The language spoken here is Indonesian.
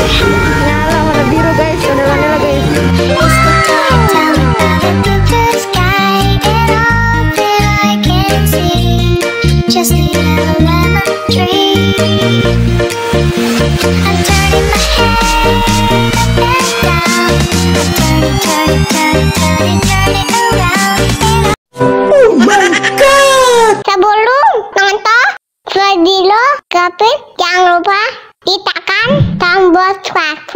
Nyala warna biru guys, ada vanilla guys. Just a little lemon tree. I'm turning my head up and down. I'm turning around. Oh my god. Sebelum nonton video, jangan lupa tekan tombol subscribe.